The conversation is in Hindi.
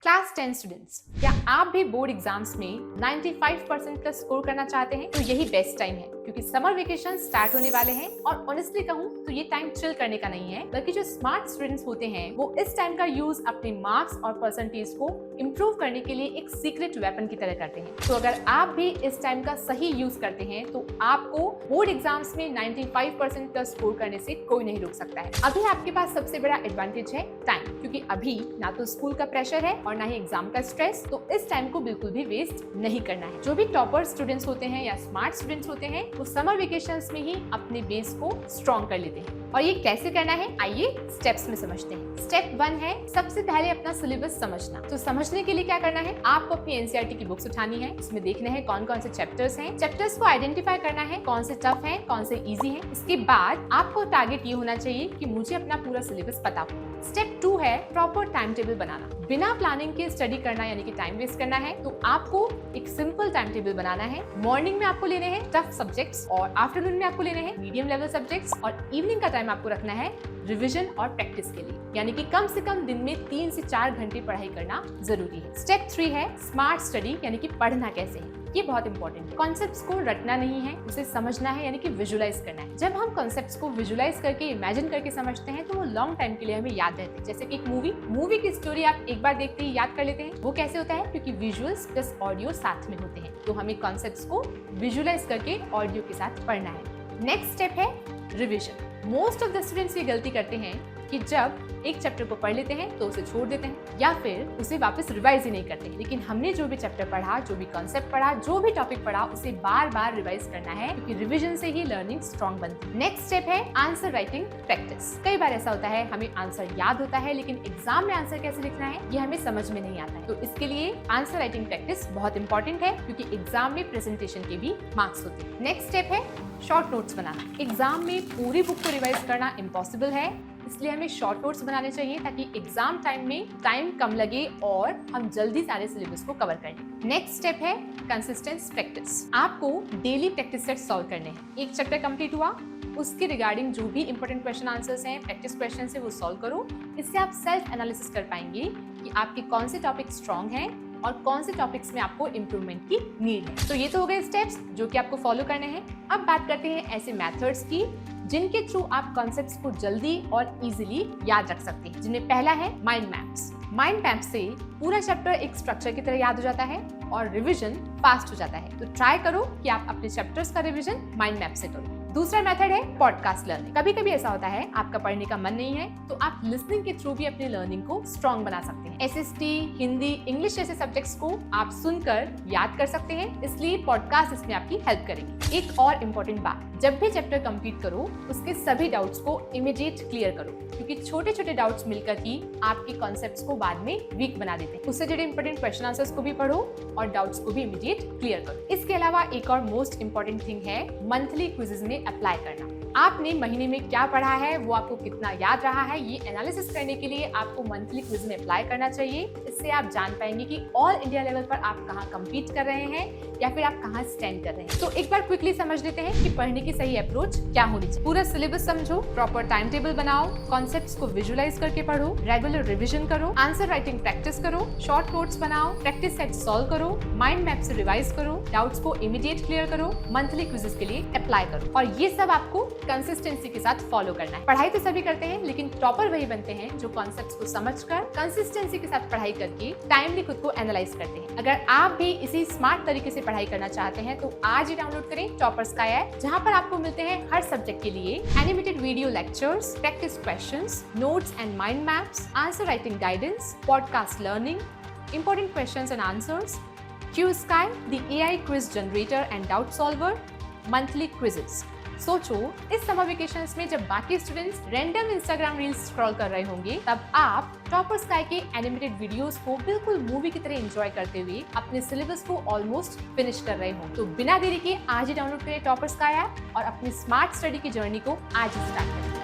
क्लास 10 स्टूडेंट्स, क्या आप भी बोर्ड एग्जाम्स में 95% प्लस स्कोर करना चाहते हैं? तो यही बेस्ट टाइम है क्योंकि समर वेकेशन स्टार्ट होने वाले हैं और ऑनेस्टली कहूँ तो ये टाइम चिल करने का नहीं है, बल्कि जो स्मार्ट स्टूडेंट्स होते हैं वो इस टाइम का यूज अपने मार्क्स और परसेंटेज को इम्प्रूव करने के लिए एक सीक्रेट वेपन की तरह करते हैं। तो अगर आप भी इस टाइम का सही यूज करते हैं तो आपको बोर्ड एग्जाम्स में 95% प्लस स्कोर करने से कोई नहीं रोक सकता है। अभी आपके पास सबसे बड़ा एडवांटेज है टाइम, क्योंकि अभी ना तो स्कूल का प्रेशर है और ना ही एग्जाम का स्ट्रेस, तो इस टाइम को बिल्कुल भी वेस्ट नहीं करना है। जो भी टॉपर स्टूडेंट्स होते हैं या स्मार्ट स्टूडेंट्स होते हैं वो समर वेकेशंस में ही अपने बेस को स्ट्रॉन्ग कर लेते हैं। और ये कैसे करना है, आइए स्टेप्स में समझते हैं। स्टेप 1 है सबसे पहले अपना सिलेबस समझना। तो समझने के लिए क्या करना है, आपको अपनी एनसीईआरटी की बुक उठानी है, उसमें देखना है कौन कौन से चैप्टर्स हैं, चैप्टर्स को आइडेंटिफाई करना है कौन से टफ हैं, कौन से इजी हैं। इसके बाद आपको टारगेट ये होना चाहिए कि मुझे अपना पूरा सिलेबस पता हो। स्टेप 2 है प्रॉपर टाइम टेबल बनाना। बिना प्लानिंग के स्टडी करना यानी कि टाइम वेस्ट करना है, तो आपको एक सिंपल टाइम टेबल बनाना है। मॉर्निंग में आपको लेने हैं टफ सब्जेक्ट्स और आफ्टरनून में आपको लेने हैं मीडियम लेवल सब्जेक्ट्स और इवनिंग का टाइम आपको रखना है रिवीजन और प्रैक्टिस के लिए, यानी कि कम से कम दिन में 3 से 4 घंटे पढ़ाई करना जरूरी है। स्टेप 3 है स्मार्ट स्टडी, यानी कि पढ़ना कैसे है। ये बहुत इंपॉर्टेंट है। कॉन्सेप्ट्स को रटना नहीं है, उसे समझना है, यानी कि विजुलाइज करना है। जब हम कॉन्सेप्ट्स को विजुलाइज करके इमेजिन करके समझते हैं तो वो लॉन्ग टाइम के लिए हमें याद रहते हैं। जैसे कि एक मूवी की स्टोरी आप एक बार देखते ही याद कर लेते हैं। वो कैसे होता है, क्योंकि विजुअल्स प्लस ऑडियो साथ में होते हैं। तो हमें कॉन्सेप्ट्स को विजुलाइज करके ऑडियो के साथ पढ़ना है। नेक्स्ट स्टेप है revision. Most of the students ये गलती करते हैं कि जब एक चैप्टर को पढ़ लेते हैं तो उसे छोड़ देते हैं या फिर उसे वापस रिवाइज ही नहीं करते। लेकिन हमने जो भी चैप्टर पढ़ा, जो भी कॉन्सेप्ट पढ़ा, जो भी टॉपिक पढ़ा, उसे बार बार रिवाइज करना है, क्योंकि रिवीजन से ही लर्निंग स्ट्रॉन्ग बनती है। नेक्स्ट स्टेप है आंसर राइटिंग प्रैक्टिस। कई बार ऐसा होता है हमें आंसर याद होता है लेकिन एग्जाम में आंसर कैसे लिखना है ये हमें समझ में नहीं आता है। तो इसके लिए आंसर राइटिंग प्रैक्टिस बहुत इंपॉर्टेंट है, क्योंकि एग्जाम में प्रेजेंटेशन के भी मार्क्स होते हैं। नेक्स्ट स्टेप है शॉर्ट नोट्स बनाना। एग्जाम में पूरी बुक को रिवाइज करना इम्पॉसिबल है, इसलिए हमें शॉर्ट नोट्स बनाने चाहिए ताकि एग्जाम टाइम में टाइम कम लगे और हम जल्दी सारे सिलेबस को कवर कर लें। नेक्स्ट स्टेप है कंसिस्टेंस प्रैक्टिस। आपको डेली प्रैक्टिस सेट सॉल्व करने हैं। एक चैप्टर कंप्लीट हुआ, उसके रिगार्डिंग जो भी इंपॉर्टेंट क्वेश्चन आंसर्स हैं, प्रैक्टिस क्वेश्चन है, वो सॉल्व करो। इससे आप सेल्फ एनालिसिस कर पाएंगे कि आपके कौन से टॉपिक स्ट्रॉन्ग हैं और कौन से टॉपिक्स में आपको इम्प्रूवमेंट की नीड है। तो ये तो हो गए स्टेप्स जो कि आपको फॉलो करने हैं। अब बात करते हैं ऐसे मेथड्स की जिनके थ्रू आप कॉन्सेप्ट्स को जल्दी और इजीली याद रख सकते हैं, जिनमें पहला है माइंड मैप्स। माइंड मैप से पूरा चैप्टर एक स्ट्रक्चर की तरह याद हो जाता है और रिवीजन फास्ट हो जाता है। तो ट्राई करो कि आप अपने चैप्टर्स का रिवीजन माइंड मैप से करो। दूसरा मेथड है पॉडकास्ट लर्निंग। कभी कभी ऐसा होता है आपका पढ़ने का मन नहीं है, तो आप लिसनिंग के थ्रू भी अपनी लर्निंग को स्ट्रॉन्ग बना सकते हैं। एसएसटी, हिंदी, इंग्लिश जैसे सब्जेक्ट्स को आप सुनकर याद कर सकते हैं, इसलिए पॉडकास्ट इसमें आपकी हेल्प करेंगे। एक और इम्पोर्टेंट बात, जब भी चैप्टर कंप्लीट करो उसके सभी डाउट्स को इमीडिएट क्लियर करो, क्योंकि छोटे छोटे डाउट्स मिलकर ही आपके कॉन्सेप्ट्स को बाद में वीक बना देते हैं। उससे जुड़े इंपॉर्टेंट क्वेश्चन आंसर्स को भी पढ़ो और डाउट्स को भी इमीडिएट क्लियर करो। इसके अलावा एक और मोस्ट इंपॉर्टेंट थिंग है मंथली क्विजेज में अप्लाई करना। आपने महीने में क्या पढ़ा है, वो आपको कितना याद रहा है, ये एनालिसिस करने के लिए आपको मंथली क्विज में अप्लाई करना चाहिए। इससे आप जान पाएंगे कि ऑल इंडिया लेवल पर आप कहाँ कम्पीट कर रहे हैं या फिर आप कहाँ स्टैंड कर रहे हैं। तो एक बार क्विकली समझ लेते हैं कि पढ़ने की सही अप्रोच क्या होनी चाहिए। पूरा सिलेबस समझो, प्रॉपर टाइम टेबल बनाओ, कॉन्सेप्ट्स को विजुलाइज करके पढ़ो, रेगुलर रिविजन करो, आंसर राइटिंग प्रैक्टिस करो, शॉर्ट नोट्स बनाओ, प्रैक्टिस सेट सॉल्व करो, माइंड मैप से रिवाइज करो, डाउट्स को इमीडिएट क्लियर करो, मंथली क्विजेस के लिए अप्लाई करो। और ये सब आपको कंसिस्टेंसी के साथ फॉलो करना है। पढ़ाई तो सभी करते हैं, लेकिन टॉपर वही बनते हैं जो कॉन्सेप्ट्स को समझकर कंसिस्टेंसी के साथ पढ़ाई करके टाइमली खुद को एनालाइज करते हैं। अगर आप भी इसी स्मार्ट तरीके से पढ़ाई करना चाहते हैं तो आज ही डाउनलोड करें टॉपर्स का ऐप, जहां पर आपको मिलते हैं हर सब्जेक्ट के लिए animated video lectures, practice questions, notes and mind maps, answer writing guidance, podcast learning, important questions and answers, QSky, the AI quiz generator and doubt solver, monthly quizzes। सोचो, इस समर वेकेशंस में जब बाकी students random Instagram reels scroll कर रहे होंगे, तब आप टॉपर स्काई के एनिमेटेड वीडियोस को बिल्कुल मूवी की तरह एंजॉय करते हुए अपने सिलेबस को ऑलमोस्ट फिनिश कर रहे होंगे। तो बिना देरी के आज ही डाउनलोड करें टॉपर स्काई ऐप और अपनी स्मार्ट स्टडी की जर्नी को आज ही स्टार्ट करें।